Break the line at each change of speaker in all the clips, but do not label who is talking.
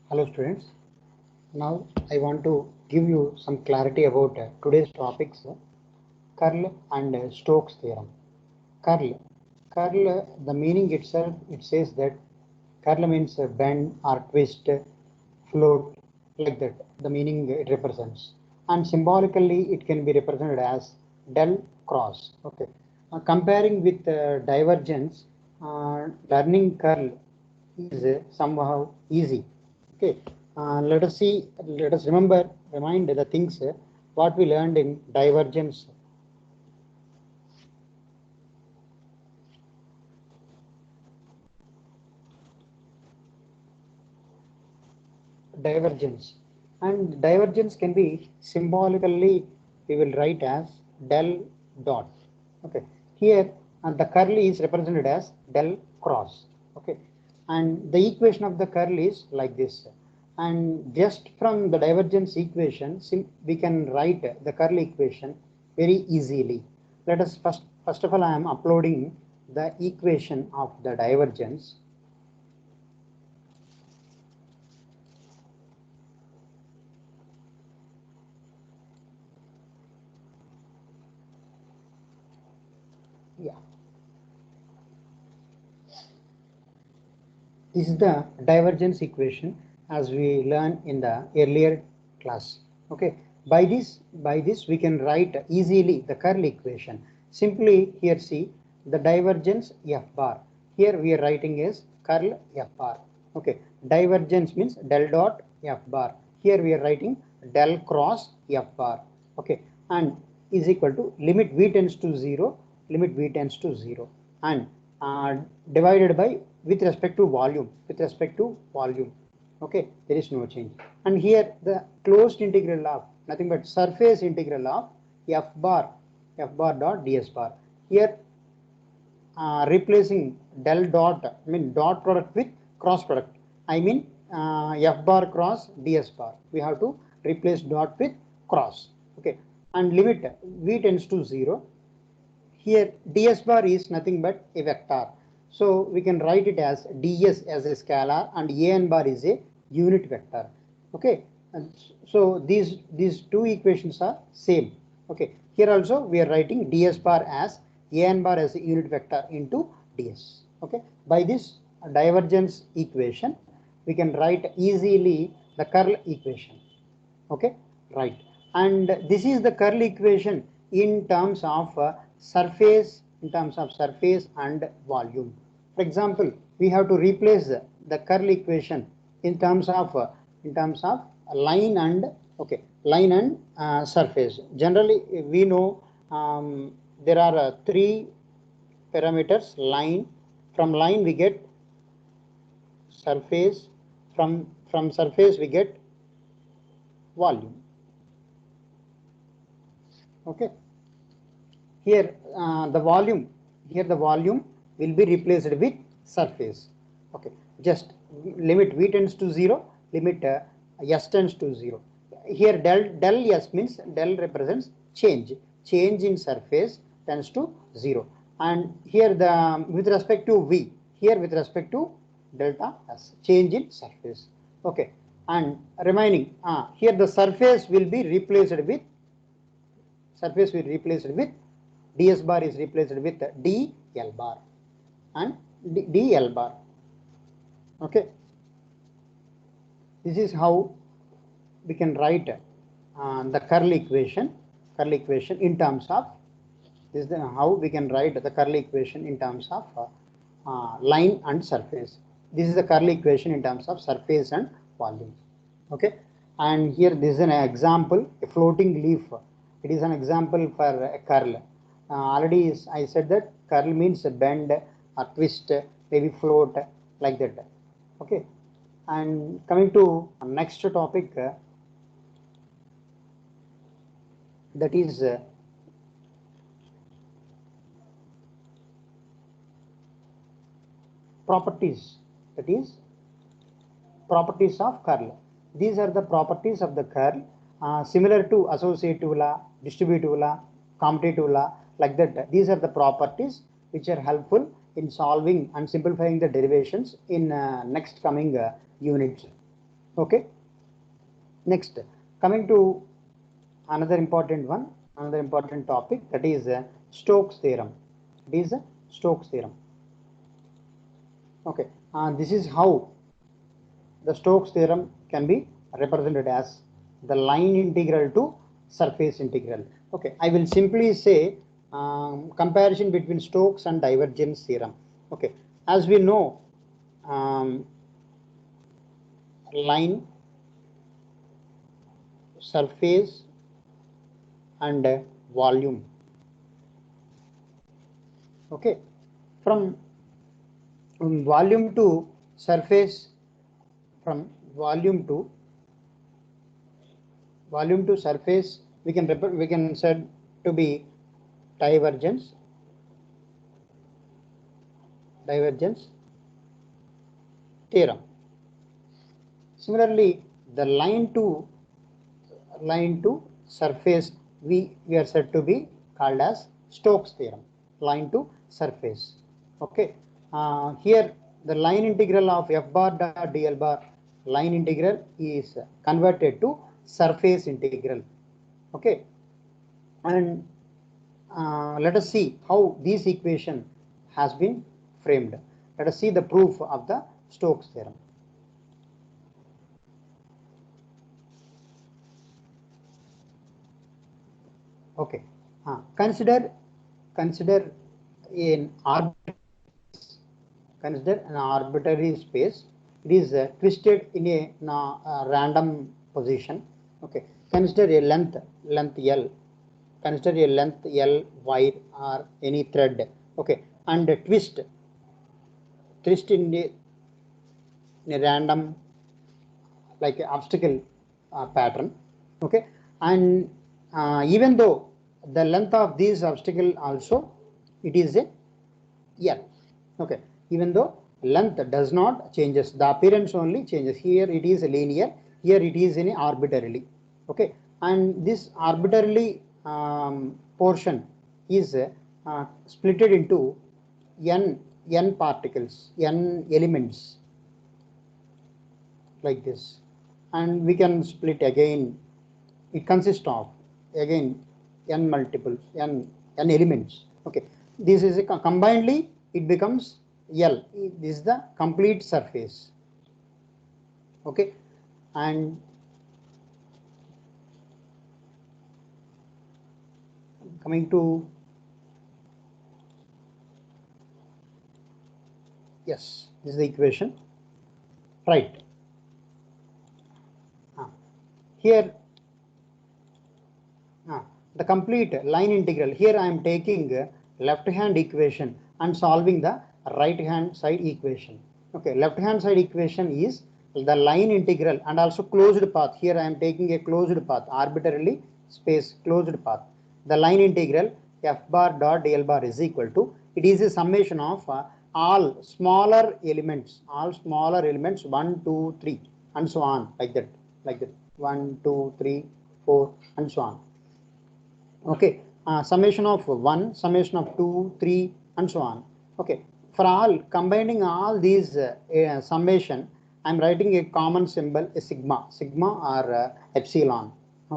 Hello students. Now I want to give you some clarity about today's topics, curl and Stokes theorem. Curl. The meaning itself, it says that curl means bend or twist, float, like that. The meaning it represents. And symbolically, it can be represented as del cross. Okay. Comparing with divergence, learning curl is somehow easy. Okay. Let us remind the things what we learned in divergence. Divergence. And divergence can be symbolically, we will write as del dot. Okay. Here, the curl is represented as del cross. Okay. And the equation of the curl is like this. And just from the divergence equation, we can write the curl equation very easily. Let us first of all, I am uploading the equation of the divergence. Yeah. This is the divergence equation as we learned in the earlier class. Okay. By this we can write easily the curl equation. Simply here see the divergence F bar. Here we are writing is curl F bar. Okay. Divergence means del dot F bar. Here we are writing del cross F bar. Okay. And is equal to limit v tends to 0, limit v tends to 0, and divided by with respect to volume, okay, there is no change. And here the closed integral of nothing but surface integral of f bar dot ds bar. Here replacing del dot, I mean dot product with cross product, I mean f bar cross ds bar, we have to replace dot with cross. Okay. And limit v tends to 0. Here ds bar is nothing but a vector. So we can write it as ds as a scalar and an bar is a unit vector. Okay. And so these two equations are same. Okay. Here also we are writing ds bar as an bar as a unit vector into ds. Okay. By this divergence equation, we can write easily the curl equation. Okay. Right. And this is the curl equation in terms of surface and volume. For example, we have to replace the curl equation in terms of line and surface. Generally, we know there are three parameters. Line, from line we get surface, from surface we get volume. Okay. Here the volume will be replaced with surface. Okay. Just limit v tends to 0, limit s tends to 0. Here del s means del represents change in surface tends to 0. And here the with respect to v, here with respect to delta s, change in surface. Okay. And remaining here the surface will be replaced with ds bar is replaced with dl bar and dl bar. Okay. This is how we can write the curl equation in terms of this is how we can write the curl equation in terms of line and surface. This is the curl equation in terms of surface and volume. Okay. And here this is an example, a floating leaf. It is an example for a curl. Already I said that curl means bend or twist, maybe float, like that. Okay. And coming to next topic, that is properties. That is properties of curl. These are the properties of the curl, similar to associative law, distributive law, commutative law, like that. These are the properties which are helpful in solving and simplifying the derivations in next coming units. Okay. Next, coming to another important one, another important topic, that is Stokes theorem. It is Stokes theorem. Okay, this is how the Stokes theorem can be represented as the line integral to surface integral. Okay, I will simply say comparison between Stokes and divergence theorem. Okay, as we know, line, surface, and volume. Okay, from volume to surface, from volume to surface, we can said to be divergence theorem. Similarly, the line to surface, we are said to be called as Stokes theorem. Line to surface. Okay. Here the line integral of f bar dot dl bar, line integral, is converted to surface integral. Okay. And let us see how this equation has been framed. Let us see the proof of the Stokes theorem. Okay, consider an arbitrary space. It is twisted in a random position. Okay, consider a length L. Consider a length L, wire, or any thread. Okay, and twist in a random, like obstacle pattern. Okay, and even though the length of this obstacle also, it is a L. Okay, even though length does not changes, the appearance only changes. Here it is linear, here it is in arbitrarily. Okay, and this arbitrarily portion is splitted into n particles, n elements, like this, and we can split again. It consists of again n multiples, n elements. Okay, this is combinedly it becomes L. This is the complete surface. Okay, and coming to, yes, this is the equation, right? Here the complete line integral. Here I am taking left hand equation and solving the right hand side equation. Okay, left hand side equation is the line integral and also closed path. Here I am taking a closed path, arbitrarily space closed path. The line integral f bar dot dl bar is equal to, it is a summation of all smaller elements 1, 2, 3 and so on, like that 1, 2, 3, 4 and so on. Okay, summation of 1, summation of 2, 3 and so on. Okay, for all, combining all these summation, I am writing a common symbol, a sigma or epsilon.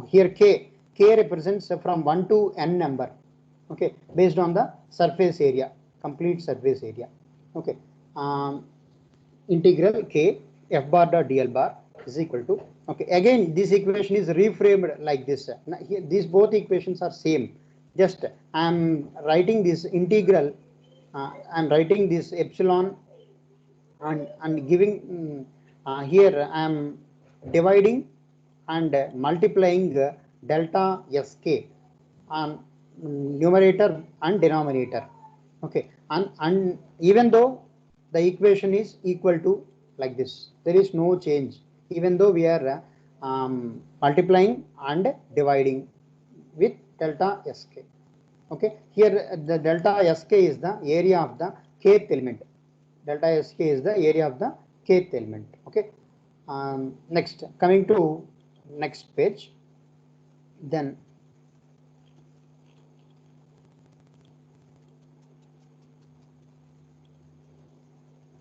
Here k represents from 1 to n number. Okay, based on the surface area, complete surface area. Okay, integral k f bar dot dl bar is equal to, okay, again this equation is reframed like this. Now, here, these both equations are same. Just I am writing this integral, I am writing this epsilon and giving here I am dividing and multiplying delta sk on numerator and denominator. Okay, and even though the equation is equal to like this, there is no change, even though we are multiplying and dividing with delta sk. Okay, here the delta sk is the area of the kth element. Delta sk is the area of the kth element. Okay, next, coming to next page, then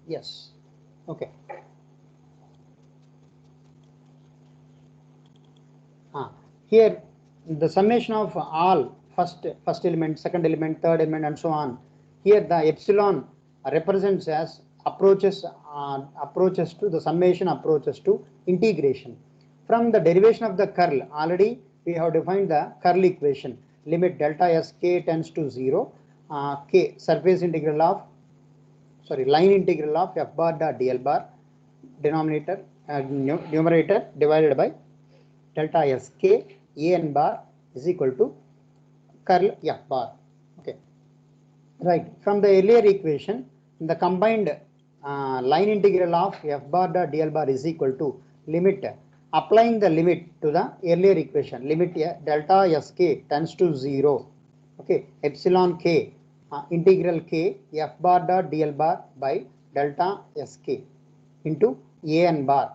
yes, okay, Here the summation of all first element, second element, third element, and so on. Here the epsilon represents as approaches to the summation approaches to integration. From the derivation of the curl, already we have defined the curl equation. Limit delta s k tends to 0, k surface integral of line integral of f bar dot dl bar, denominator numerator divided by delta s k a n bar is equal to curl f bar. Okay, right. From the earlier equation, the combined line integral of f bar dot dl bar is equal to limit, applying the limit to the earlier equation, limit delta sk tends to 0. Okay, epsilon k integral k f bar dot dl bar by delta sk into a n bar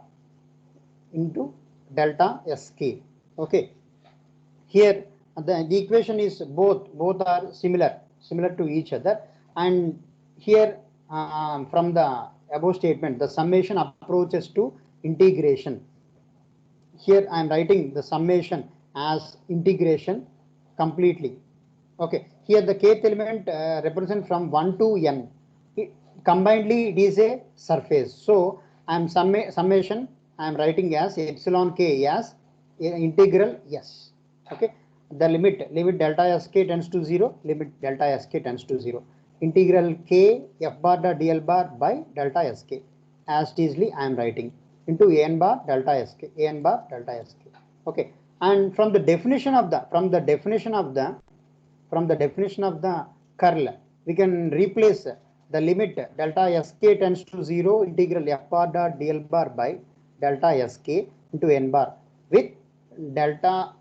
into delta sk. Okay, here the equation is both are similar to each other, and here from the above statement the summation approaches to integration. Here I am writing the summation as integration completely. Okay, here the kth element represent from 1 to n. Combinedly it is a surface, so I am summation I am writing as epsilon k as integral s. Okay, the limit delta sk tends to 0, limit delta sk tends to 0, integral k f bar dot dl bar by delta sk, as easily I am writing into a n bar delta sk, a n bar delta sk. Okay, and from the definition of the curl, we can replace the limit delta sk tends to 0 integral f bar dot dl bar by delta sk into n bar with delta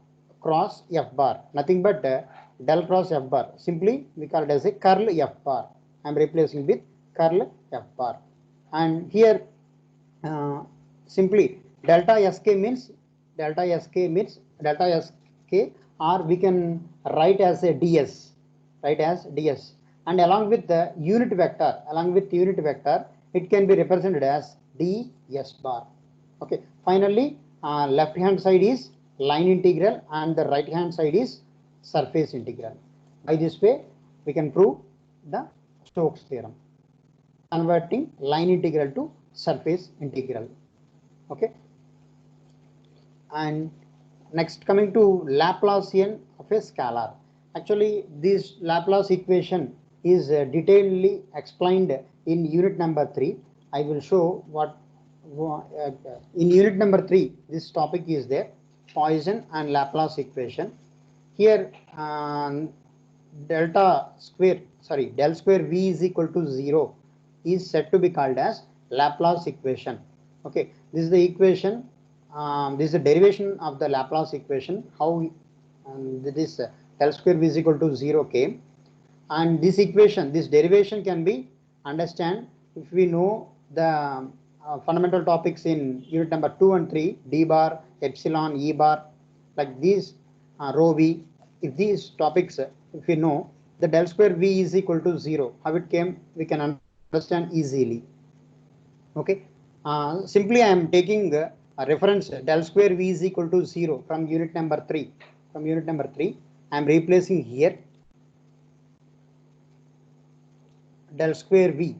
cross f bar, nothing but del cross f bar. Simply we call it as a curl f bar. I am replacing with curl f bar, and here simply delta sk means delta sk, or we can write as a ds, and along with the unit vector, it can be represented as ds bar. Okay, finally left hand side is line integral and the right hand side is surface integral. By this way we can prove the Stokes theorem, converting line integral to surface integral. Okay, and next coming to Laplacian of a scalar. Actually this Laplace equation is detailedly explained in unit number 3. I will show what in unit number 3 this topic is there, Poisson and Laplace equation. Here del square v is equal to 0 is said to be called as Laplace equation. Okay, this is the equation, this is the derivation of the Laplace equation, how this del square v is equal to 0 came, and this equation, this derivation can be understand if we know the fundamental topics in unit number 2 and 3, d bar, epsilon, e bar, like these rho v. If these topics if we know, the del square v is equal to 0, how it came we can understand easily. Okay, simply I am taking a reference del square v is equal to 0 from unit number 3. I am replacing here del square v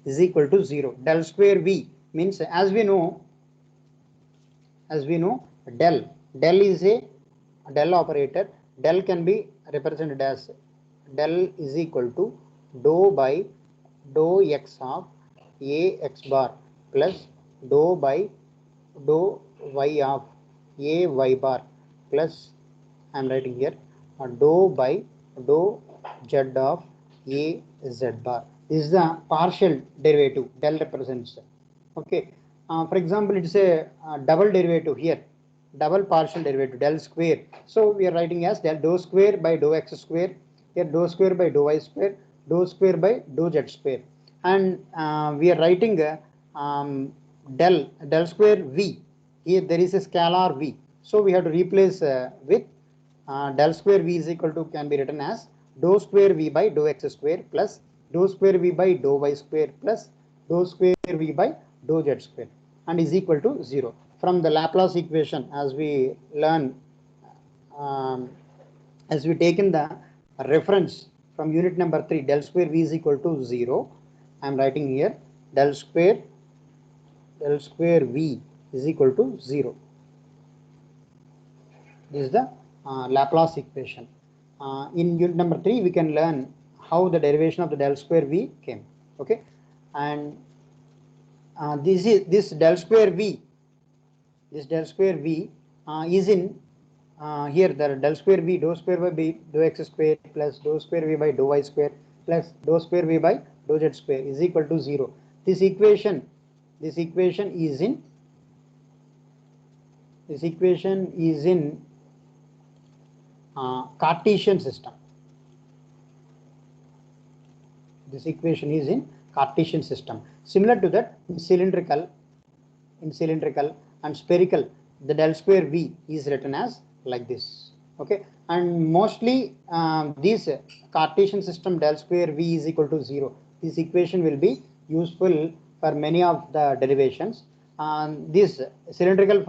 is equal to 0. Del square v means, as we know del is a del operator. Del can be represented as del is equal to dou by dou x of a x bar plus dou by dou y of a y bar plus, I am writing here dou by dou z of a z bar. This is the partial derivative del represents. Okay, for example it is a double derivative here, double partial derivative del square, so we are writing as del dou square by dou x square, here dou square by dou y square, dou square by dou z square, and we are writing del square v. Here there is a scalar v, so we have to replace with del square v is equal to, can be written as dou square v by dou x square plus dou square v by dou y square plus dou square v by dou z square and is equal to 0. From the Laplace equation, as we learn, as we taken the reference from unit number 3, del square v is equal to 0. I am writing here del square v is equal to 0. This is the Laplace equation. In unit number 3, we can learn how the derivation of the del square v came. Okay, and this del square v is in here the del square v dou square by dou x square plus dou square v by dou y square plus dou square v by dou z square is equal to 0. This equation is in Cartesian system. This equation is in Cartesian system. Similar to that, in cylindrical and spherical, the del square v is written as like this. Okay, and mostly this Cartesian system del square v is equal to 0. This equation will be useful for many of the derivations. This cylindrical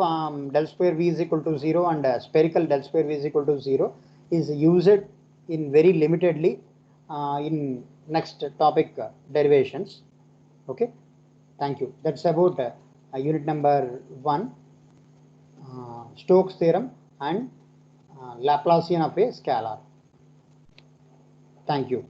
del square v is equal to 0 and spherical del square v is equal to 0 is used in very limitedly in next topic derivations. Okay, thank you. That's about unit number 1, Stokes theorem and Laplacian of a scalar. Thank you.